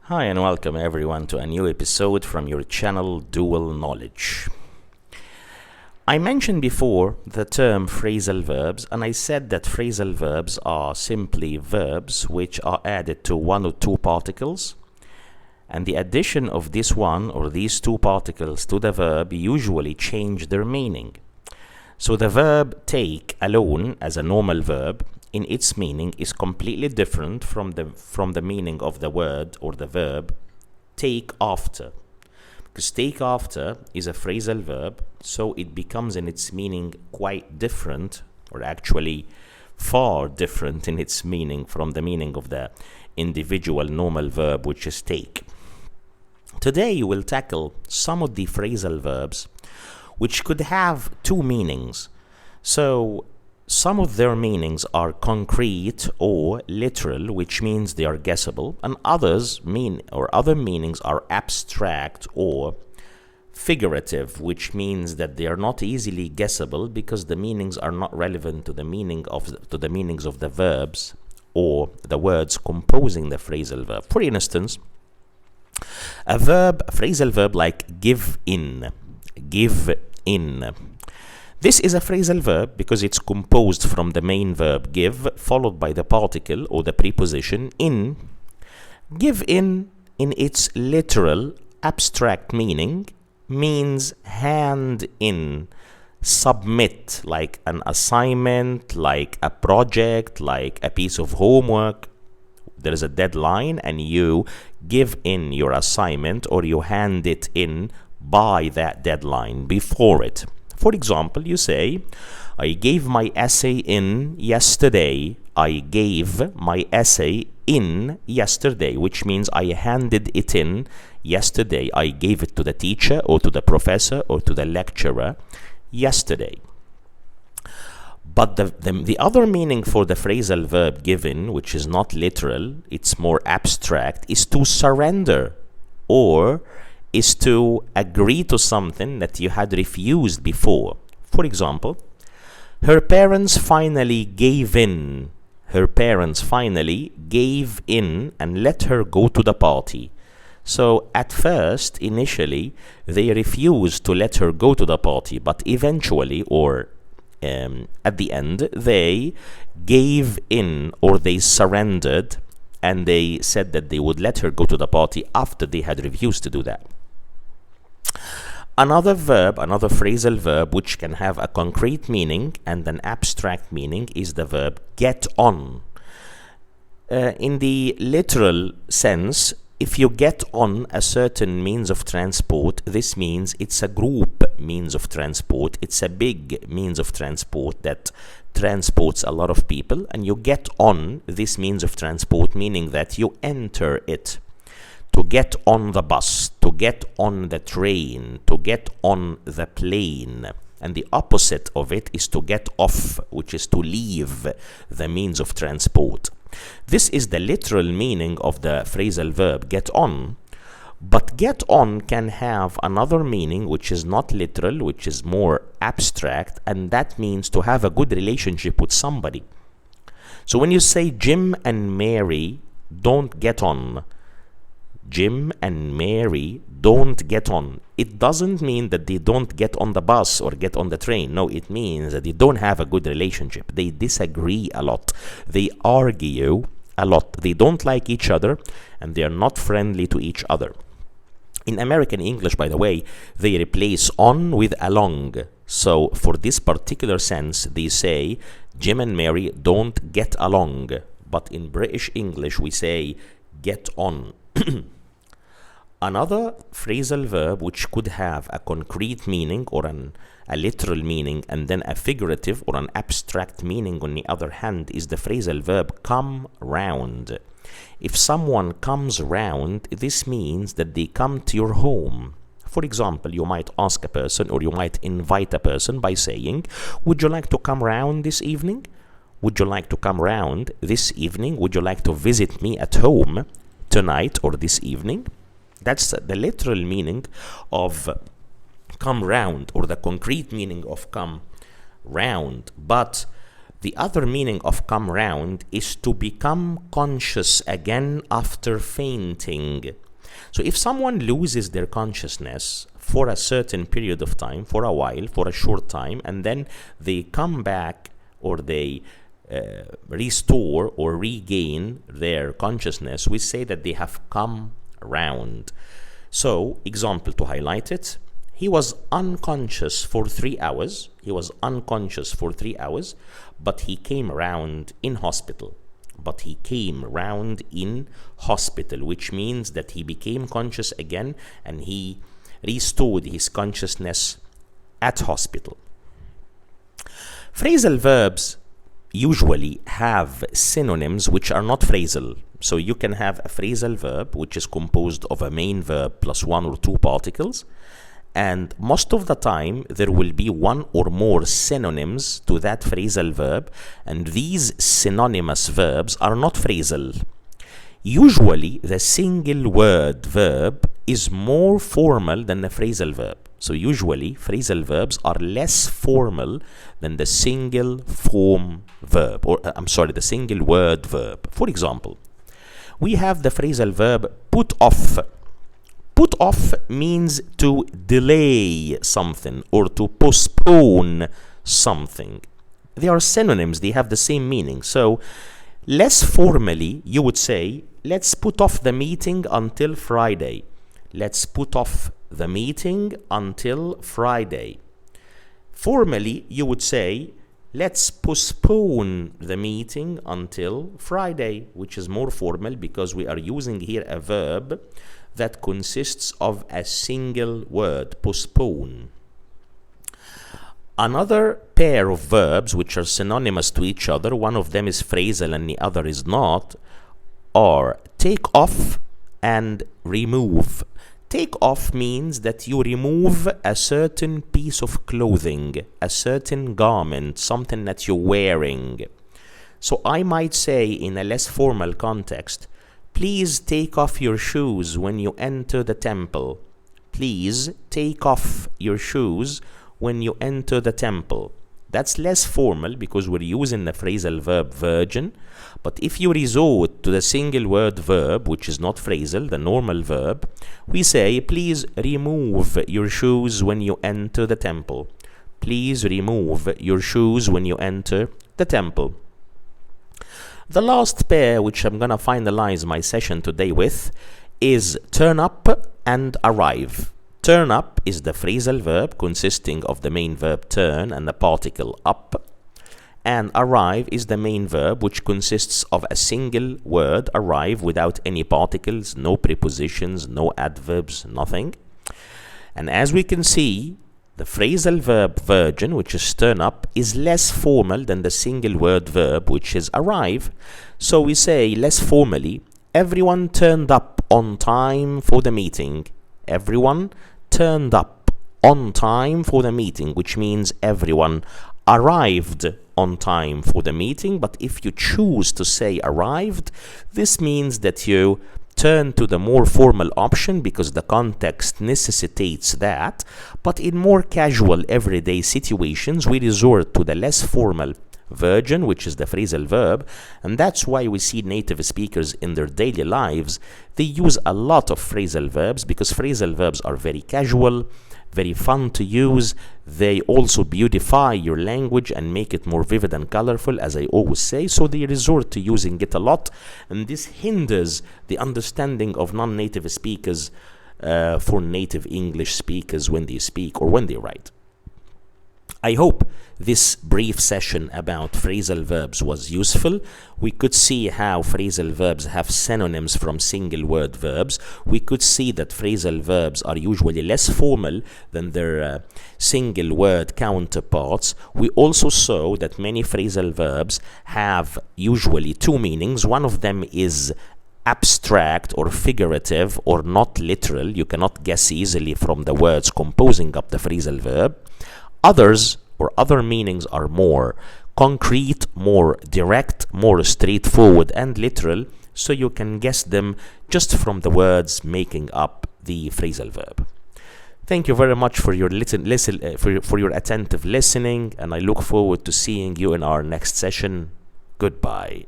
Hi and welcome everyone to a new episode from your channel Dual Knowledge. I mentioned before the term phrasal verbs, and I said that phrasal verbs are simply verbs which are added to one or two particles, and the addition of this one or these two particles to the verb usually change their meaning. So the verb take alone as a normal verb in its meaning is completely different from the meaning of the word or the verb take after. Because take after is a phrasal verb, so it becomes in its meaning quite different, or actually far different in its meaning from the meaning of the individual normal verb, which is take. Today we'll tackle some of the phrasal verbs which could have two meanings. So some of their meanings are concrete or literal, which means they are guessable, and other meanings are abstract or figurative, which means that they are not easily guessable because the meanings are not relevant to the meanings of the verbs or the words composing the phrasal verb. For instance, a phrasal verb like give in. This is a phrasal verb because it's composed from the main verb give followed by the particle or the preposition in. Give in its literal abstract meaning means hand in, submit, like an assignment, like a project, like a piece of homework. There is a deadline and you give in your assignment or you hand it in by that deadline before it. For example, you say, I gave my essay in yesterday. I gave my essay in yesterday, which means I handed it in yesterday. I gave it to the teacher or to the professor or to the lecturer yesterday. But the other meaning for the phrasal verb given, which is not literal, it's more abstract, is to surrender or is to agree to something that you had refused before. For example, her parents finally gave in. Her parents finally gave in and let her go to the party. So at first, initially, they refused to let her go to the party, but eventually, or at the end, they gave in or they surrendered and they said that they would let her go to the party after they had refused to do that. Another phrasal verb which can have a concrete meaning and an abstract meaning is the verb get on. In the literal sense, if you get on a certain means of transport, this means it's a group means of transport. It's a big means of transport that transports a lot of people, and you get on this means of transport, meaning that you enter it. To get on the bus, to get on the train, to get on the plane. And the opposite of it is to get off, which is to leave the means of transport. This is the literal meaning of the phrasal verb get on. But get on can have another meaning which is not literal, which is more abstract, and that means to have a good relationship with somebody. So when you say Jim and Mary don't get on, Jim and Mary don't get on, it doesn't mean that they don't get on the bus or get on the train. No, it means that they don't have a good relationship. They disagree a lot. They argue a lot. They don't like each other and they are not friendly to each other. In American English, by the way, they replace on with along. So for this particular sense, they say Jim and Mary don't get along. But in British English, we say get on. Another phrasal verb which could have a concrete meaning or a literal meaning and then a figurative or an abstract meaning on the other hand is the phrasal verb come round. If someone comes round, this means that they come to your home. For example, you might ask a person or you might invite a person by saying, would you like to come round this evening? Would you like to come round this evening? Would you like to visit me at home tonight or this evening? That's the literal meaning of come round or the concrete meaning of come round. But The other meaning of come round is to become conscious again after fainting. So if someone loses their consciousness for a certain period of time, for a while, for a short time, and then they come back, or they restore or regain their consciousness, we say that they have come round. So, example to highlight it: he was unconscious for 3 hours. He was unconscious for 3 hours, but he came round in hospital. But he came round in hospital, which means that he became conscious again and he restored his consciousness at hospital. Phrasal verbs usually have synonyms which are not phrasal. So you can have a phrasal verb which is composed of a main verb plus 1 or 2 particles, and most of the time there will be 1 or more synonyms to that phrasal verb, and these synonymous verbs are not phrasal. Usually the single word verb is more formal than the phrasal verb. So usually phrasal verbs are less formal than the single form verb, or the single word verb. For example, we have the phrasal verb put off. Put off means to delay something or to postpone something. They are synonyms, they have the same meaning. So less formally, you would say, let's put off the meeting until Friday. Let's put off the meeting until Friday. Formally, you would say, let's postpone the meeting until Friday, which is more formal because we are using here a verb that consists of a single word, postpone. Another pair of verbs which are synonymous to each other, one of them is phrasal and the other is not, are take off and remove. Take off means that you remove a certain piece of clothing, a certain garment, something that you're wearing. So I might say in a less formal context, please take off your shoes when you enter the temple. Please take off your shoes when you enter the temple. That's less formal because we're using the phrasal verb virgin. But if you resort to the single word verb, which is not phrasal, the normal verb, we say, please remove your shoes when you enter the temple. Please remove your shoes when you enter the temple. The last pair, which I'm going to finalize my session today with, is turn up and arrive. Turn up is the phrasal verb consisting of the main verb turn and the particle up. And arrive is the main verb which consists of a single word, arrive, without any particles, no prepositions, no adverbs, nothing. And as we can see, the phrasal verb virgin, which is turn up, is less formal than the single word verb, which is arrive. So we say less formally, everyone turned up on time for the meeting. Everyone turned up on time for the meeting, which means everyone arrived on time for the meeting. But if you choose to say arrived, this means that you turn to the more formal option because the context necessitates that. But in more casual everyday situations, we resort to the less formal virgin, which is the phrasal verb, and that's why we see native speakers in their daily lives, they use a lot of phrasal verbs because phrasal verbs are very casual, very fun to use. They also beautify your language and make it more vivid and colorful, as I always say, so they resort to using it a lot, and this hinders the understanding of non-native speakers for native English speakers when they speak or when they write. I hope this brief session about phrasal verbs was useful. We could see how phrasal verbs have synonyms from single word verbs. We could see that phrasal verbs are usually less formal than their single word counterparts. We also saw that many phrasal verbs have usually two meanings. One of them is abstract or figurative or not literal. You cannot guess easily from the words composing up the phrasal verb. Others or other meanings are more concrete, more direct, more straightforward and literal, so you can guess them just from the words making up the phrasal verb. Thank you very much for your for your attentive listening, and I look forward to seeing you in our next session. Goodbye.